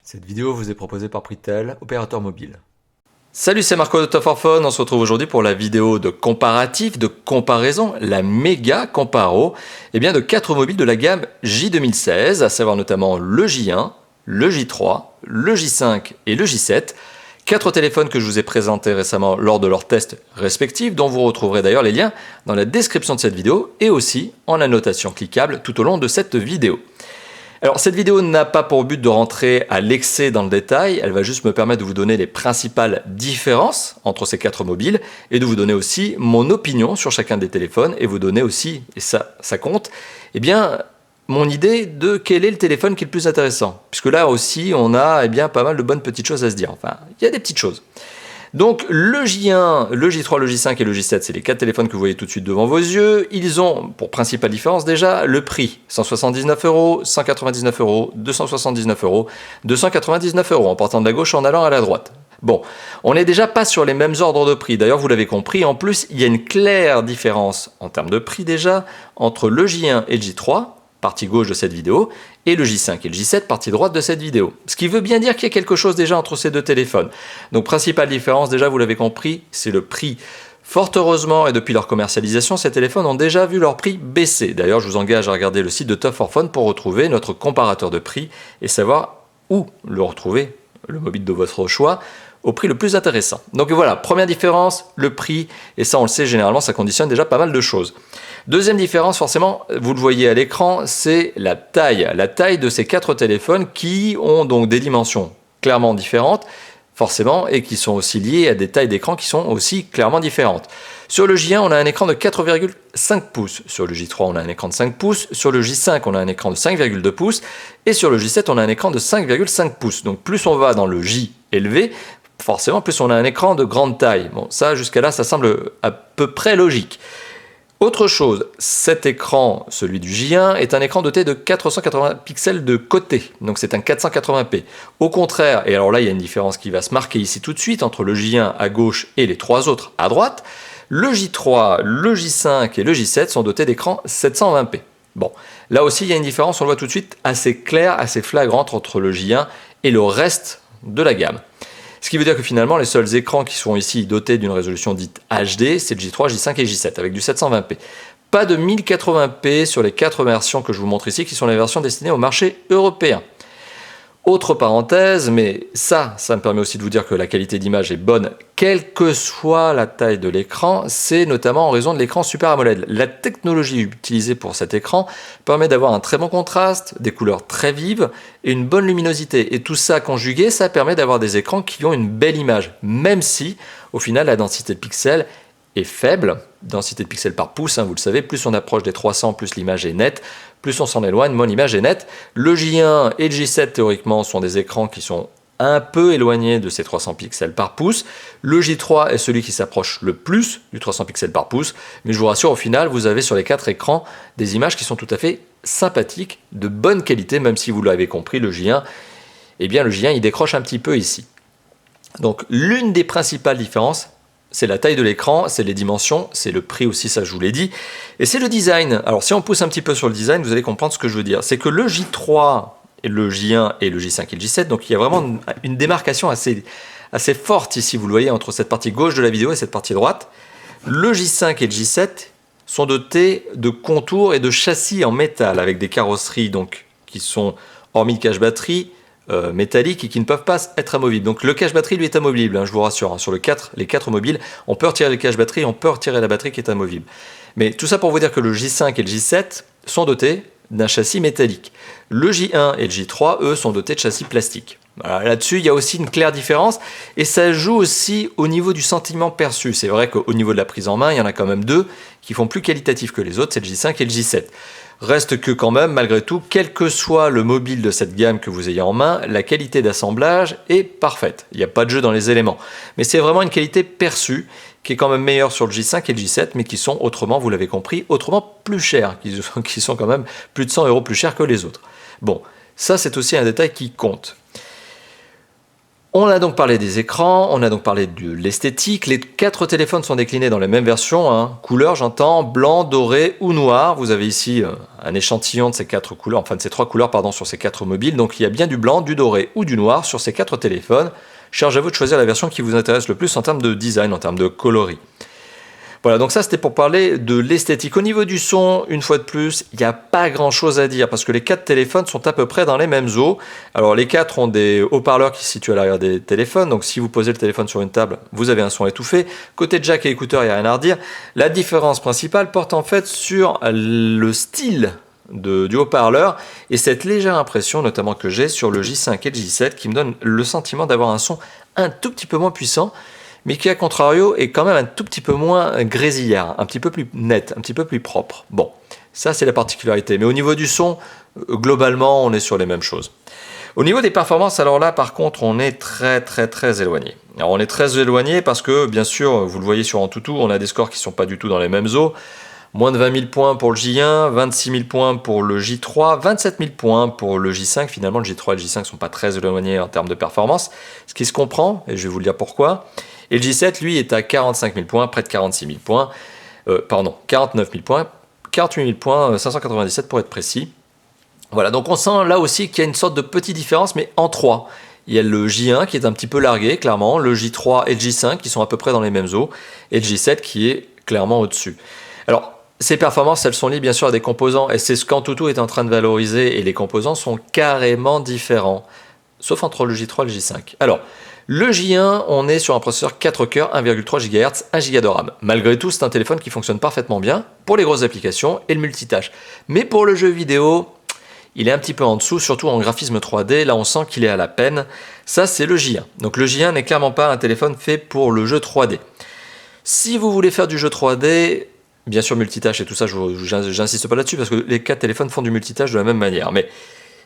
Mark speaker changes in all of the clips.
Speaker 1: Cette vidéo vous est proposée par Pritel, opérateur mobile. Salut, c'est Marco de Top 4 Phone. On se retrouve aujourd'hui pour la vidéo de comparatif, de comparaison, la méga comparo de 4 mobiles de la gamme J2016, à savoir notamment le J1, le J3, le J5 et le J7. 4 téléphones que je vous ai présentés récemment lors de leurs tests respectifs, dont vous retrouverez d'ailleurs les liens dans la description de cette vidéo et aussi en annotation cliquable tout au long de cette vidéo. Alors cette vidéo n'a pas pour but de rentrer à l'excès dans le détail, elle va juste me permettre de vous donner les principales différences entre ces 4 mobiles et de vous donner aussi mon opinion sur chacun des téléphones et vous donner aussi, et ça compte, mon idée de quel est le téléphone qui est le plus intéressant. Puisque là aussi on a pas mal de bonnes petites choses à se dire, enfin il y a des petites choses. Donc le J1, le J3, le J5 et le J7, c'est les 4 téléphones que vous voyez tout de suite devant vos yeux. Ils ont, pour principale différence déjà, le prix 179 €, 199 €, 279 €, 299 € en partant de la gauche en allant à la droite. Bon, on n'est déjà pas sur les mêmes ordres de prix. D'ailleurs, vous l'avez compris, en plus, il y a une claire différence en termes de prix déjà entre le J1 et le J3, partie gauche de cette vidéo, et le J5 et le J7, partie droite de cette vidéo. Ce qui veut bien dire qu'il y a quelque chose déjà entre ces deux téléphones. Donc, principale différence, déjà, vous l'avez compris, c'est le prix. Fort heureusement, et depuis leur commercialisation, ces téléphones ont déjà vu leur prix baisser. D'ailleurs, je vous engage à regarder le site de Top 4 Phone pour retrouver notre comparateur de prix et savoir où le retrouver, le mobile de votre choix, au prix le plus intéressant. Donc voilà, première différence, le prix, et ça on le sait, généralement ça conditionne déjà pas mal de choses. Deuxième différence, forcément, vous le voyez à l'écran, c'est la taille de ces 4 téléphones qui ont donc des dimensions clairement différentes, forcément, et qui sont aussi liées à des tailles d'écran qui sont aussi clairement différentes. Sur le J1, on a un écran de 4,5 pouces, sur le J3, on a un écran de 5 pouces, sur le J5, on a un écran de 5,2 pouces, et sur le J7, on a un écran de 5,5 pouces. Donc plus on va dans le J élevé, forcément, plus on a un écran de grande taille. Bon, ça, jusqu'à là, ça semble à peu près logique. Autre chose, cet écran, celui du J1, est un écran doté de 480 pixels de côté, donc c'est un 480p. Au contraire, et alors là il y a une différence qui va se marquer ici tout de suite entre le J1 à gauche et les 3 autres à droite, le J3, le J5 et le J7 sont dotés d'écrans 720p. Bon, là aussi il y a une différence, on le voit tout de suite, assez claire, assez flagrante entre le J1 et le reste de la gamme. Ce qui veut dire que finalement, les seuls écrans qui sont ici dotés d'une résolution dite HD, c'est le J3, J5 et J7, avec du 720p. Pas de 1080p sur les 4 versions que je vous montre ici, qui sont les versions destinées au marché européen. Autre parenthèse, mais ça me permet aussi de vous dire que la qualité d'image est bonne, quelle que soit la taille de l'écran, c'est notamment en raison de l'écran Super AMOLED. La technologie utilisée pour cet écran permet d'avoir un très bon contraste, des couleurs très vives et une bonne luminosité. Et tout ça conjugué, ça permet d'avoir des écrans qui ont une belle image, même si, au final, la densité de pixels est faible, densité de pixels par pouce, vous le savez, plus on approche des 300, plus l'image est nette, plus on s'en éloigne, moins l'image est nette. Le J1 et le J7, théoriquement, sont des écrans qui sont un peu éloignés de ces 300 pixels par pouce. Le J3 est celui qui s'approche le plus du 300 pixels par pouce, mais je vous rassure, au final, vous avez sur les 4 écrans des images qui sont tout à fait sympathiques, de bonne qualité, même si vous l'avez compris, le J1, le J1, il décroche un petit peu ici. Donc, l'une des principales différences, c'est la taille de l'écran, c'est les dimensions, c'est le prix aussi, ça je vous l'ai dit, et c'est le design. Alors si on pousse un petit peu sur le design, vous allez comprendre ce que je veux dire. C'est que le J3, et le J1 et le J5 et le J7, donc il y a vraiment une démarcation assez forte ici, vous le voyez, entre cette partie gauche de la vidéo et cette partie droite. Le J5 et le J7 sont dotés de contours et de châssis en métal, avec des carrosseries donc, qui sont, hormis le cache-batterie, métalliques et qui ne peuvent pas être amovibles. Donc le cache-batterie lui est amovible, je vous rassure, sur les 4 mobiles, on peut retirer le cache-batterie, on peut retirer la batterie qui est amovible. Mais tout ça pour vous dire que le J5 et le J7 sont dotés d'un châssis métallique. Le J1 et le J3, eux, sont dotés de châssis plastiques. Voilà, là-dessus, il y a aussi une claire différence et ça joue aussi au niveau du sentiment perçu. C'est vrai qu'au niveau de la prise en main, il y en a quand même 2 qui font plus qualitatif que les autres, c'est le J5 et le J7. Reste que quand même, malgré tout, quel que soit le mobile de cette gamme que vous ayez en main, la qualité d'assemblage est parfaite. Il n'y a pas de jeu dans les éléments. Mais c'est vraiment une qualité perçue qui est quand même meilleure sur le J5 et le J7, mais qui sont autrement, vous l'avez compris, autrement plus chers, qui sont quand même plus de 100 € plus chers que les autres. Bon, ça c'est aussi un détail qui compte. On a donc parlé des écrans, on a donc parlé de l'esthétique. Les 4 téléphones sont déclinés dans les mêmes versions, hein. Couleur, j'entends, blanc, doré ou noir. Vous avez ici un échantillon de ces 4 couleurs, enfin de ces 3 couleurs, pardon, sur ces 4 mobiles. Donc il y a bien du blanc, du doré ou du noir sur ces 4 téléphones. Charge à vous de choisir la version qui vous intéresse le plus en termes de design, en termes de coloris. Voilà, donc ça c'était pour parler de l'esthétique. Au niveau du son, une fois de plus, il n'y a pas grand chose à dire parce que les 4 téléphones sont à peu près dans les mêmes eaux. Alors les 4 ont des haut-parleurs qui se situent à l'arrière des téléphones, donc si vous posez le téléphone sur une table, vous avez un son étouffé. Côté jack et écouteurs, il n'y a rien à redire. La différence principale porte en fait sur le style du haut-parleur et cette légère impression notamment que j'ai sur le J5 et le J7 qui me donne le sentiment d'avoir un son un tout petit peu moins puissant, mais qui, à contrario, est quand même un tout petit peu moins grésillard, un petit peu plus net, un petit peu plus propre. Bon, ça c'est la particularité. Mais au niveau du son, globalement, on est sur les mêmes choses. Au niveau des performances, alors là, par contre, on est très éloigné. Alors on est très éloigné parce que, bien sûr, vous le voyez sur Antutu, on a des scores qui ne sont pas du tout dans les mêmes eaux. Moins de 20 000 points pour le J1, 26 000 points pour le J3, 27 000 points pour le J5. Finalement, le J3 et le J5 ne sont pas très éloignés en termes de performance, ce qui se comprend, et je vais vous le dire pourquoi. Et le J7, lui, est à 45 000 points, près de 46 000 points, 49 000 points, 48 000 points, 597 pour être précis. Voilà, donc on sent là aussi qu'il y a une sorte de petite différence, mais en 3. Il y a le J1 qui est un petit peu largué, clairement, le J3 et le J5 qui sont à peu près dans les mêmes eaux, et le J7 qui est clairement au-dessus. Alors, ces performances, elles sont liées bien sûr à des composants, et c'est ce qu'Antutu est en train de valoriser, et les composants sont carrément différents, sauf entre le J3 et le J5. Alors, le J1, on est sur un processeur 4 cœurs, 1,3 GHz, 1 Go de RAM. Malgré tout, c'est un téléphone qui fonctionne parfaitement bien pour les grosses applications et le multitâche. Mais pour le jeu vidéo, il est un petit peu en dessous, surtout en graphisme 3D. Là, on sent qu'il est à la peine. Ça, c'est le J1. Donc le J1 n'est clairement pas un téléphone fait pour le jeu 3D. Si vous voulez faire du jeu 3D, bien sûr multitâche et tout ça, j'insiste pas là-dessus parce que les 4 téléphones font du multitâche de la même manière. Mais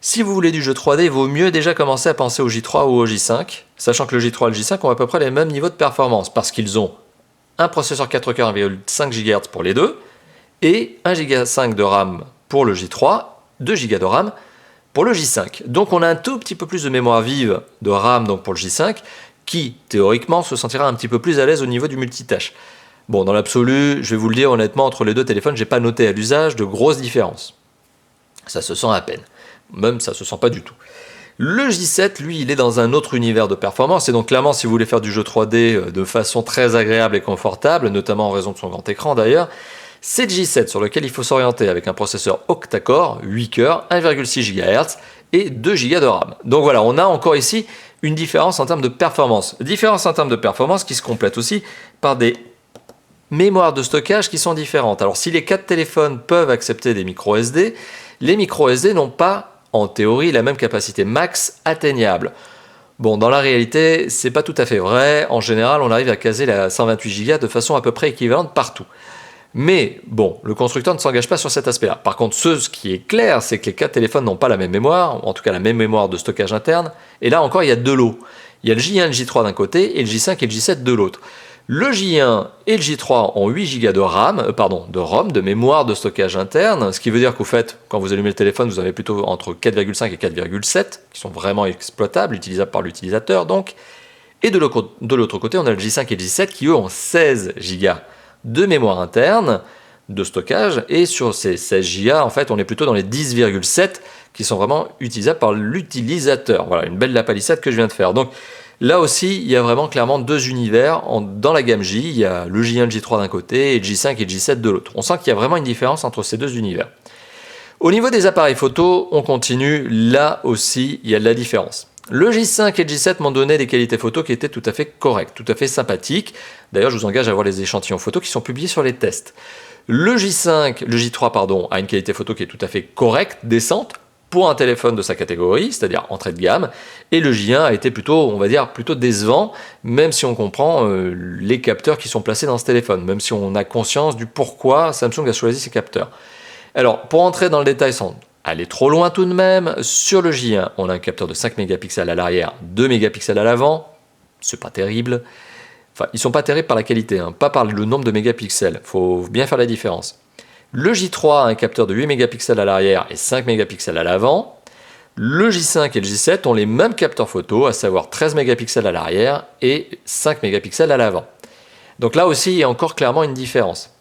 Speaker 1: si vous voulez du jeu 3D, il vaut mieux déjà commencer à penser au J3 ou au J5, sachant que le J3 et le J5 ont à peu près les mêmes niveaux de performance, parce qu'ils ont un processeur 4 cœurs 1,5 GHz pour les deux, et 1 Go 5 de RAM pour le J3, 2 Go de RAM pour le J5. Donc on a un tout petit peu plus de mémoire vive de RAM donc pour le J5, qui théoriquement se sentira un petit peu plus à l'aise au niveau du multitâche. Bon, dans l'absolu, je vais vous le dire honnêtement, entre les deux téléphones, j'ai pas noté à l'usage de grosses différences. Ça se sent à peine. Même ça se sent pas du tout. Le J7, lui, il est dans un autre univers de performance, et donc clairement, si vous voulez faire du jeu 3D de façon très agréable et confortable, notamment en raison de son grand écran d'ailleurs, c'est le J7 sur lequel il faut s'orienter avec un processeur octa-core, 8 cœurs, 1,6 GHz et 2 Go de RAM. Donc voilà, on a encore ici une différence en termes de performance. Différence en termes de performance qui se complète aussi par des mémoires de stockage qui sont différentes. Alors si les 4 téléphones peuvent accepter des micro SD, les micro SD n'ont pas en théorie la même capacité max atteignable. Bon, dans la réalité, c'est pas tout à fait vrai. En général, on arrive à caser la 128 Go de façon à peu près équivalente partout. Mais bon, le constructeur ne s'engage pas sur cet aspect-là. Par contre, ce qui est clair, c'est que les 4 téléphones n'ont pas la même mémoire, en tout cas la même mémoire de stockage interne. Et là encore, il y a deux lots. Il y a le J1 et le J3 d'un côté et le J5 et le J7 de l'autre. Le J1 et le J3 ont 8 Go de RAM, de ROM, de mémoire de stockage interne, ce qui veut dire qu'au fait, quand vous allumez le téléphone, vous avez plutôt entre 4,5 et 4,7, qui sont vraiment exploitables, utilisables par l'utilisateur donc. Et de l'autre côté, on a le J5 et le J7 qui eux ont 16 Go de mémoire interne, de stockage, et sur ces 16 Go, en fait, on est plutôt dans les 10,7 qui sont vraiment utilisables par l'utilisateur. Voilà, une belle lapalissade que je viens de faire. Donc, là aussi, il y a vraiment clairement deux univers. Dans la gamme J, il y a le J1 et le J3 d'un côté et le J5 et le J7 de l'autre. On sent qu'il y a vraiment une différence entre ces deux univers. Au niveau des appareils photo, on continue. Là aussi, il y a de la différence. Le J5 et le J7 m'ont donné des qualités photo qui étaient tout à fait correctes, tout à fait sympathiques. D'ailleurs, je vous engage à voir les échantillons photos qui sont publiés sur les tests. Le J3, a une qualité photo qui est tout à fait correcte, décente, pour un téléphone de sa catégorie, c'est-à-dire entrée de gamme, et le J1 a été plutôt, on va dire, plutôt décevant, même si on comprend les capteurs qui sont placés dans ce téléphone, même si on a conscience du pourquoi Samsung a choisi ces capteurs. Alors, pour entrer dans le détail sans aller trop loin tout de même, sur le J1, on a un capteur de 5 mégapixels à l'arrière, 2 mégapixels à l'avant, c'est pas terrible. Enfin, ils sont pas terribles par la qualité, pas par le nombre de mégapixels, faut bien faire la différence. Le J3 a un capteur de 8 mégapixels à l'arrière et 5 mégapixels à l'avant. Le J5 et le J7 ont les mêmes capteurs photo, à savoir 13 mégapixels à l'arrière et 5 mégapixels à l'avant. Donc là aussi, il y a encore clairement une différence.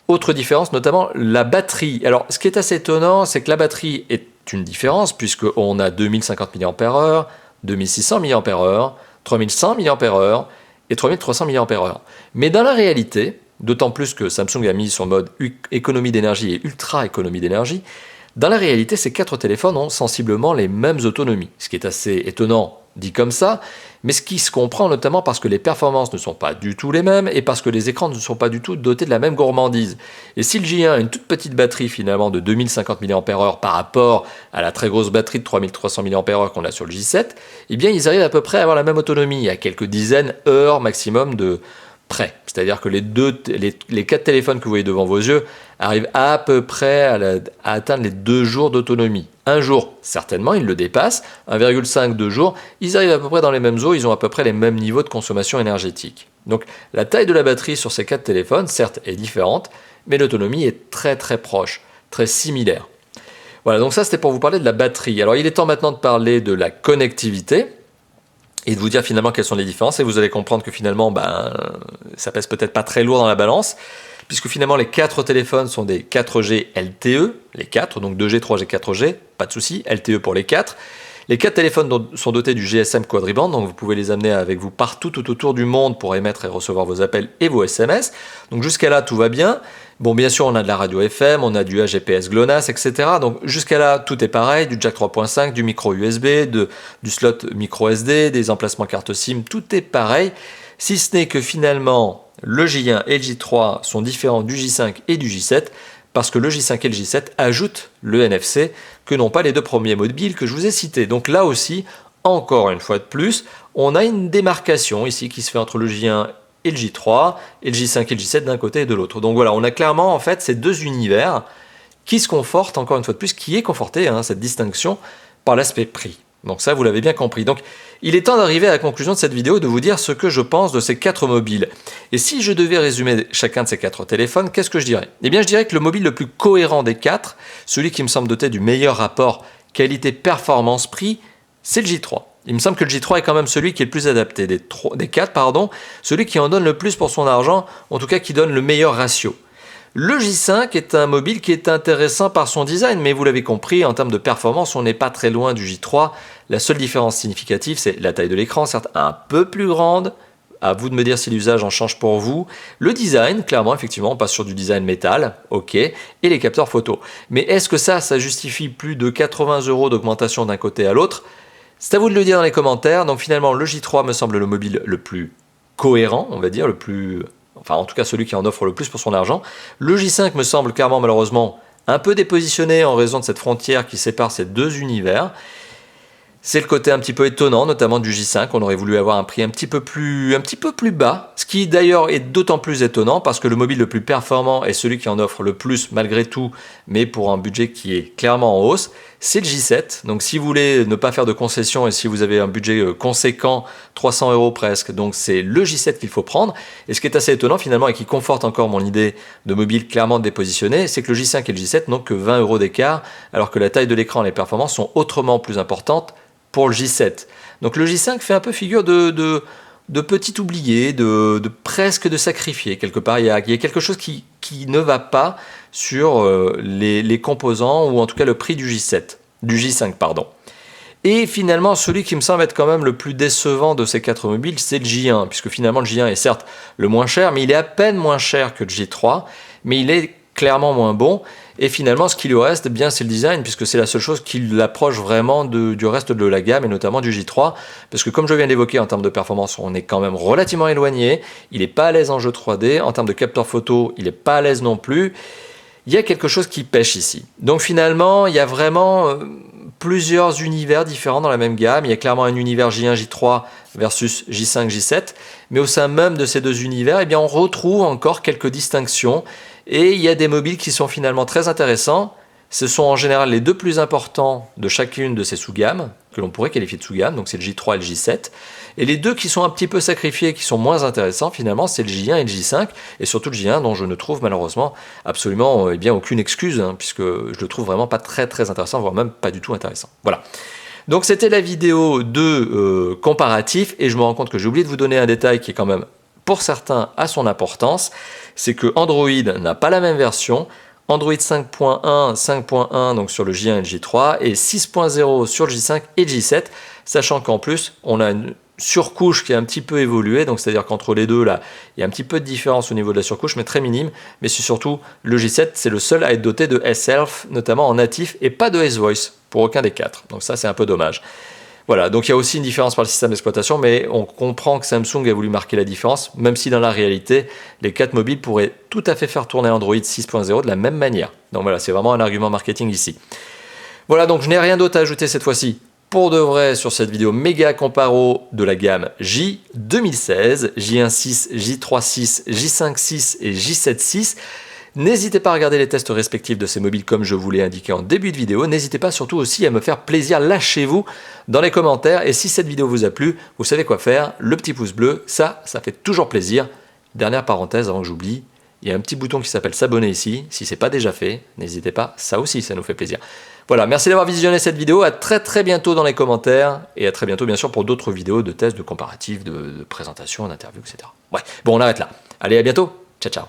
Speaker 1: Autre différence, notamment la batterie. Alors, ce qui est assez étonnant, c'est que la batterie est une différence, puisqu'on a 2050 mAh, 2600 mAh, 3100 mAh et 3300 mAh. Mais dans la réalité, d'autant plus que Samsung a mis son mode économie d'énergie et ultra économie d'énergie, dans la réalité, ces 4 téléphones ont sensiblement les mêmes autonomies, ce qui est assez étonnant dit comme ça, mais ce qui se comprend notamment parce que les performances ne sont pas du tout les mêmes et parce que les écrans ne sont pas du tout dotés de la même gourmandise. Et si le J1 a une toute petite batterie finalement de 2050 mAh par rapport à la très grosse batterie de 3300 mAh qu'on a sur le J7, eh bien ils arrivent à peu près à avoir la même autonomie, à quelques dizaines d'heures maximum de près. C'est-à-dire que les 4 téléphones que vous voyez devant vos yeux arrivent à peu près à atteindre les 2 jours d'autonomie. Un jour, certainement, ils le dépassent. 1,5, 2 jours, ils arrivent à peu près dans les mêmes eaux, ils ont à peu près les mêmes niveaux de consommation énergétique. Donc la taille de la batterie sur ces 4 téléphones, certes, est différente, mais l'autonomie est très très proche, très similaire. Voilà, donc ça c'était pour vous parler de la batterie. Alors il est temps maintenant de parler de la connectivité et de vous dire finalement quelles sont les différences, et vous allez comprendre que finalement ça pèse peut-être pas très lourd dans la balance, puisque finalement les 4 téléphones sont des 4G LTE, les 4, donc 2G, 3G, 4G, pas de souci, LTE pour les 4. Les 4 téléphones sont dotés du GSM quadriband, donc vous pouvez les amener avec vous partout tout autour du monde pour émettre et recevoir vos appels et vos SMS. Donc jusqu'à là, tout va bien. Bon, bien sûr, on a de la radio FM, on a du AGPS GLONASS, etc. Donc jusqu'à là, tout est pareil, du jack 3.5, du micro USB, du slot micro SD, des emplacements carte SIM, tout est pareil. Si ce n'est que finalement, le J1 et le J3 sont différents du J5 et du J7, parce que le J5 et le J7 ajoutent le NFC que n'ont pas les 2 premiers mobiles que je vous ai cités. Donc là aussi, encore une fois de plus, on a une démarcation ici qui se fait entre le J1 et le J3, et le J5 et le J7 d'un côté et de l'autre. Donc voilà, on a clairement en fait ces 2 univers qui se confortent, encore une fois de plus, qui est conforté, cette distinction, par l'aspect prix. Donc ça, vous l'avez bien compris. Donc il est temps d'arriver à la conclusion de cette vidéo et de vous dire ce que je pense de ces 4 mobiles. Et si je devais résumer chacun de ces 4 téléphones, qu'est-ce que je dirais? Eh bien, je dirais que le mobile le plus cohérent des 4, celui qui me semble doté du meilleur rapport qualité-performance-prix, c'est le J3. Il me semble que le J3 est quand même celui qui est le plus adapté des 4, celui qui en donne le plus pour son argent, en tout cas qui donne le meilleur ratio. Le J5 est un mobile qui est intéressant par son design, mais vous l'avez compris, en termes de performance, on n'est pas très loin du J3. La seule différence significative, c'est la taille de l'écran, certes un peu plus grande. À vous de me dire si l'usage en change pour vous. Le design, clairement, effectivement, on passe sur du design métal, ok, et les capteurs photo. Mais est-ce que ça justifie plus de 80 € d'augmentation d'un côté à l'autre? C'est à vous de le dire dans les commentaires. Donc finalement, le J3 me semble le mobile le plus cohérent, on va dire, enfin en tout cas celui qui en offre le plus pour son argent. Le J5 me semble clairement, malheureusement, un peu dépositionné en raison de cette frontière qui sépare ces 2 univers. C'est le côté un petit peu étonnant, notamment du J5. On aurait voulu avoir un prix un petit peu plus bas, ce qui d'ailleurs est d'autant plus étonnant parce que le mobile le plus performant est celui qui en offre le plus malgré tout, mais pour un budget qui est clairement en hausse, c'est le J7. Donc si vous voulez ne pas faire de concessions et si vous avez un budget conséquent, 300 € presque, donc c'est le J7 qu'il faut prendre. Et ce qui est assez étonnant finalement et qui conforte encore mon idée de mobile clairement dépositionné, c'est que le J5 et le J7 n'ont que 20 € d'écart, alors que la taille de l'écran et les performances sont autrement plus importantes pour le J7. Donc le J5 fait un peu figure de petit oublié, de presque de sacrifié quelque part. Il y a quelque chose qui ne va pas sur les composants ou en tout cas le prix du J5 pardon. Et finalement, celui qui me semble être quand même le plus décevant de ces 4 mobiles, c'est le J1, puisque finalement le J1 est certes le moins cher, mais il est à peine moins cher que le J3, mais il est clairement moins bon. Et finalement, ce qui lui reste, bien, c'est le design, puisque c'est la seule chose qui l'approche vraiment du reste de la gamme, et notamment du J3, parce que comme je viens d'évoquer, en termes de performance, on est quand même relativement éloigné, il n'est pas à l'aise en jeu 3D, en termes de capteur photo, il n'est pas à l'aise non plus, il y a quelque chose qui pêche ici. Donc finalement, il y a vraiment plusieurs univers différents dans la même gamme, il y a clairement un univers J1, J3 versus J5, J7, mais au sein même de ces 2 univers, eh bien, on retrouve encore quelques distinctions. Et il y a des mobiles qui sont finalement très intéressants. Ce sont en général les 2 plus importants de chacune de ces sous-gammes. que l'on pourrait qualifier de sous-gamme, donc c'est le J3 et le J7. Et les deux qui sont un petit peu sacrifiés, qui sont moins intéressants finalement, c'est le J1 et le J5, et surtout le J1 dont je ne trouve malheureusement absolument aucune excuse, hein, puisque je le trouve vraiment pas très très intéressant, voire même pas du tout intéressant. Voilà. Donc c'était la vidéo de comparatif, et je me rends compte que j'ai oublié de vous donner un détail qui est quand même, pour certains, à son importance, c'est que Android n'a pas la même version. Android 5.1, 5.1 donc sur le J1 et le J3 et 6.0 sur le J5 et le J7, sachant qu'en plus on a une surcouche qui a un petit peu évolué, donc c'est-à-dire qu'entre les deux là, il y a un petit peu de différence au niveau de la surcouche, mais très minime. Mais c'est surtout le J7, c'est le seul à être doté de S-Health, notamment en natif, et pas de S-Voice pour aucun des quatre. Donc ça c'est un peu dommage. Voilà, donc il y a aussi une différence par le système d'exploitation, mais on comprend que Samsung a voulu marquer la différence, même si dans la réalité, les 4 mobiles pourraient tout à fait faire tourner Android 6.0 de la même manière. Donc voilà, c'est vraiment un argument marketing ici. Voilà, donc je n'ai rien d'autre à ajouter cette fois-ci pour de vrai sur cette vidéo méga comparo de la gamme J 2016, J1.6, J3.6, J5.6 et J7.6. N'hésitez pas à regarder les tests respectifs de ces mobiles comme je vous l'ai indiqué en début de vidéo. N'hésitez pas surtout aussi à me faire plaisir, lâchez-vous dans les commentaires. Et si cette vidéo vous a plu, vous savez quoi faire, le petit pouce bleu, ça fait toujours plaisir. Dernière parenthèse avant que j'oublie, il y a un petit bouton qui s'appelle s'abonner ici. Si ce n'est pas déjà fait, n'hésitez pas, ça aussi ça nous fait plaisir. Voilà, merci d'avoir visionné cette vidéo, à très bientôt dans les commentaires. Et à très bientôt bien sûr pour d'autres vidéos de tests, de comparatifs, de présentation, d'interviews, etc. Ouais, bon on arrête là. Allez, à bientôt, ciao ciao.